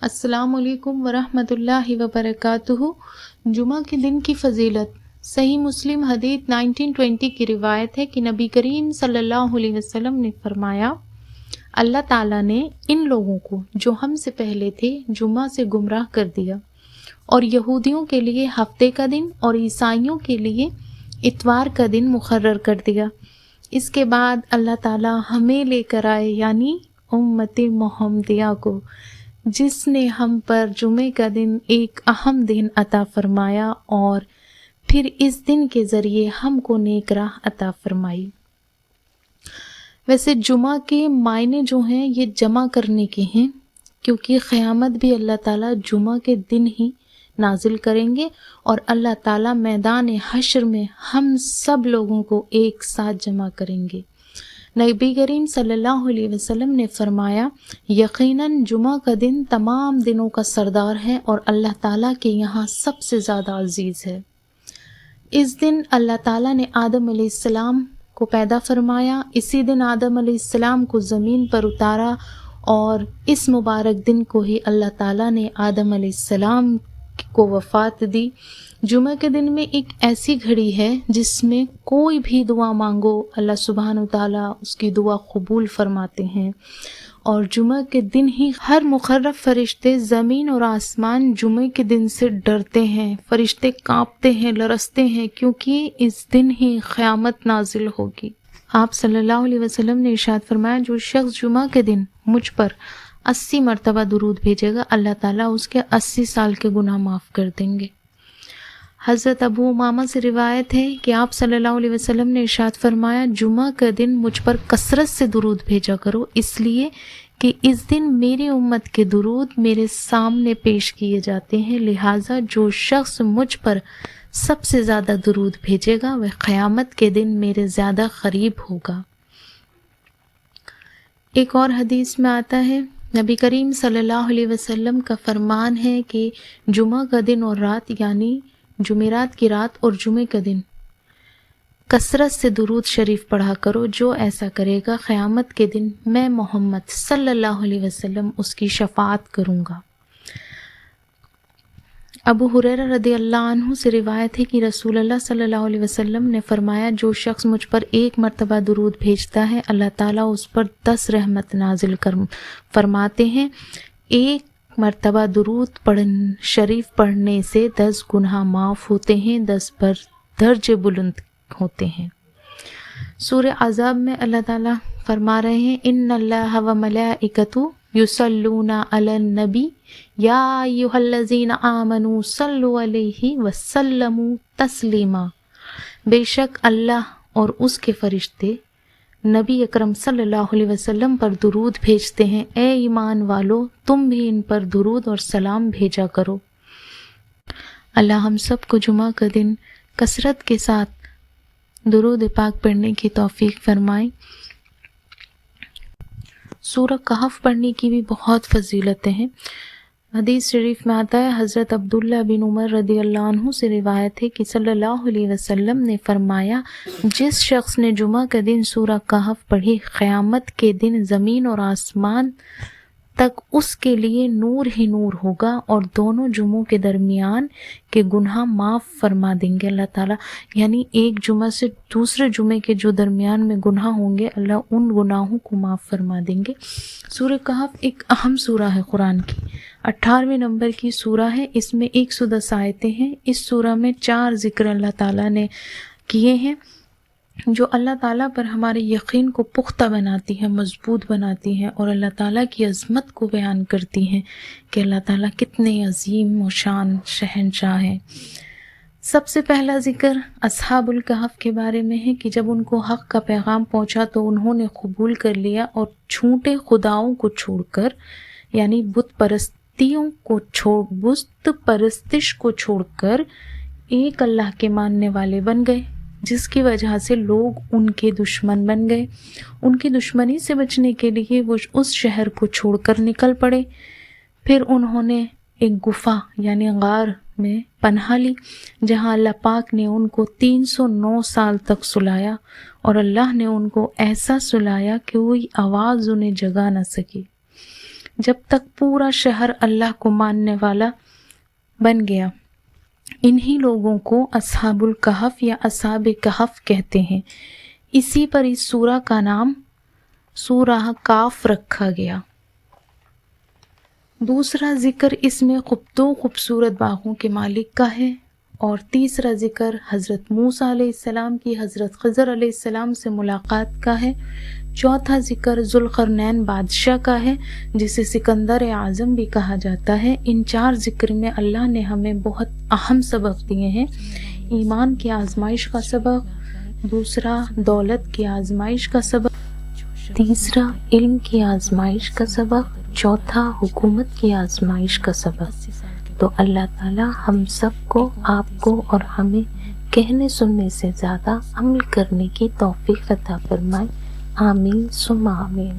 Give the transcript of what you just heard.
السلام علیکم ورحمۃ اللہ وبرکاتہ۔ جمعہ کے دن کی فضیلت۔ صحیح مسلم حدیث 1920 کی روایت ہے کہ نبی کریم صلی اللہ علیہ وسلم نے فرمایا، اللہ تعالیٰ نے ان لوگوں کو جو ہم سے پہلے تھے جمعہ سے گمراہ کر دیا، اور یہودیوں کے لیے ہفتے کا دن اور عیسائیوں کے لیے اتوار کا دن مقرر کر دیا۔ اس کے بعد اللہ تعالیٰ ہمیں لے کر آئے، یعنی امت محمدیہ کو، جس نے ہم پر جمعے کا دن ایک اہم دن عطا فرمایا اور پھر اس دن کے ذریعے ہم کو نیک راہ عطا فرمائی۔ ویسے جمعہ کے معنی جو ہیں یہ جمع کرنے کے ہیں، کیونکہ قیامت بھی اللہ تعالیٰ جمعہ کے دن ہی نازل کریں گے، اور اللہ تعالیٰ میدان حشر میں ہم سب لوگوں کو ایک ساتھ جمع کریں گے۔ نبی کریم صلی اللہ علیہ وسلم نے فرمایا، یقیناً جمعہ کا دن تمام دنوں کا سردار ہے اور اللہ تعالیٰ کے یہاں سب سے زیادہ عزیز ہے۔ اس دن اللہ تعالیٰ نے آدم علیہ السلام کو پیدا فرمایا، اسی دن آدم علیہ السلام کو زمین پر اتارا، اور اس مبارک دن کو ہی اللہ تعالیٰ نے آدم علیہ السلام کو وفات دی۔ جمعہ کے دن میں ایک ایسی گھڑی ہے جس میں کوئی بھی دعا مانگو اللہ سبحانہ وتعالیٰ اس کی دعا قبول فرماتے ہیں، اور جمعہ کے دن ہی ہر مقرب فرشتے زمین اور آسمان جمعہ کے دن سے ڈرتے ہیں، فرشتے کانپتے ہیں، لرزتے ہیں، کیونکہ اس دن ہی قیامت نازل ہوگی۔ آپ صلی اللہ علیہ وسلم نے ارشاد فرمایا، جو شخص جمعہ کے دن مجھ پر 80 مرتبہ درود بھیجے گا، اللہ تعالیٰ اس کے 80 سال کے گناہ معاف کر دیں گے۔ حضرت ابو امامہ سے روایت ہے کہ آپ صلی اللہ علیہ وسلم نے ارشاد فرمایا، جمعہ کا دن مجھ پر کثرت سے درود بھیجا کرو، اس لیے کہ اس دن میری امت کے درود میرے سامنے پیش کیے جاتے ہیں، لہٰذا جو شخص مجھ پر سب سے زیادہ درود بھیجے گا وہ قیامت کے دن میرے زیادہ قریب ہوگا۔ ایک اور حدیث میں آتا ہے، نبی کریم صلی اللہ علیہ وسلم کا فرمان ہے کہ جمعہ کا دن اور رات، یعنی جمعرات کی رات اور جمعے کا دن کثرت سے درود شریف پڑھا کرو، جو ایسا کرے گا قیامت کے دن میں محمد صلی اللہ علیہ وسلم اس کی شفاعت کروں گا۔ ابو ہریرہ رضی اللہ عنہ سے روایت ہے کہ رسول اللہ صلی اللہ علیہ وسلم نے فرمایا، جو شخص مجھ پر ایک مرتبہ درود بھیجتا ہے اللہ تعالیٰ اس پر 10 رحمت نازل فرماتے ہیں۔ ایک مرتبہ درود شریف پڑھنے سے 10 گناہ معاف ہوتے ہیں، 10 پر درجے بلند ہوتے ہیں۔ سورہ احزاب میں اللہ تعالیٰ فرما رہے ہیں، ان اللہ و ملائکتہ یصلون علی النبی یا ایھا الذین آمنوا صلوا علیہ وسلموا تسلیما، بے شک اللہ اور اس کے فرشتے نبی اکرم صلی اللہ علیہ وسلم پر درود بھیجتے ہیں، اے ایمان والو تم بھی ان پر درود اور سلام بھیجا کرو۔ اللہ ہم سب کو جمعہ کا دن کثرت کے ساتھ درود پاک پڑھنے کی توفیق فرمائے۔ سورہ کہف پڑھنے کی بھی بہت فضیلتیں ہیں۔ حدیث شریف میں آتا ہے، حضرت عبداللہ بن عمر رضی اللہ عنہ سے روایت ہے کہ صلی اللہ علیہ وسلم نے فرمایا، جس شخص نے جمعہ کا دن سورہ کہف پڑھی، قیامت کے دن زمین اور آسمان تک اس کے لیے نور ہی نور ہوگا، اور دونوں جمعوں کے درمیان کے گناہ معاف فرما دیں گے اللہ تعالیٰ، یعنی ایک جمعہ سے دوسرے جمعے کے جو درمیان میں گناہ ہوں گے اللہ ان گناہوں کو معاف فرما دیں گے۔ سورہ کہف ایک اہم سورہ ہے قرآن کی، 18ویں نمبر کی سورہ ہے، اس میں 110 آیتیں ہیں۔ اس سورہ میں 4 ذکر اللہ تعالیٰ نے کیے ہیں جو اللہ تعالیٰ پر ہمارے یقین کو پختہ بناتی ہیں، مضبوط بناتی ہیں، اور اللہ تعالیٰ کی عظمت کو بیان کرتی ہیں کہ اللہ تعالیٰ کتنے عظیم و شان شہنشاہ ہیں۔ سب سے پہلا ذکر اصحاب الکہف کے بارے میں ہے کہ جب ان کو حق کا پیغام پہنچا تو انہوں نے قبول کر لیا، اور جھوٹے خداؤں کو چھوڑ کر، یعنی بت پرستش کو چھوڑ کر ایک اللہ کے ماننے والے بن گئے، جس کی وجہ سے لوگ ان کے دشمن بن گئے۔ ان کی دشمنی سے بچنے کے لیے وہ اس شہر کو چھوڑ کر نکل پڑے۔ پھر انہوں نے ایک گفا یعنی غار میں پناہ لی، جہاں اللہ پاک نے ان کو 309 سال تک سلایا، اور اللہ نے ان کو ایسا سلایا کہ کوئی آواز انہیں جگا نہ سکی۔ جب تک پورا شہر اللہ کو ماننے والا بن گیا۔ انہی لوگوں کو اصحاب الکہف یا اصحاب کہف کہتے ہیں۔ اسی پر اس سورہ کا نام سورہ کاف رکھا گیا۔ دوسرا ذکر اس میں دو خوبصورت باغوں کے مالک کا ہے، اور تیسرا ذکر حضرت موسیٰ علیہ السلام کی حضرت خضر علیہ السلام سے ملاقات کا ہے۔ چوتھا ذکر ذوالقرنین بادشاہ کا ہے، جسے سکندر اعظم بھی کہا جاتا ہے۔ ان چار ذکر میں اللہ نے ہمیں بہت اہم سبق دیے ہیں۔ ایمان کی آزمائش کا سبق، دوسرا دولت کی آزمائش کا سبق، تیسرا علم کی آزمائش کا سبق، چوتھا حکومت کی آزمائش کا سبق۔ تو اللہ تعالی ہم سب کو، آپ کو اور ہمیں کہنے سننے سے زیادہ عمل کرنے کی توفیق عطا فرمائے۔ آمین ثم آمین۔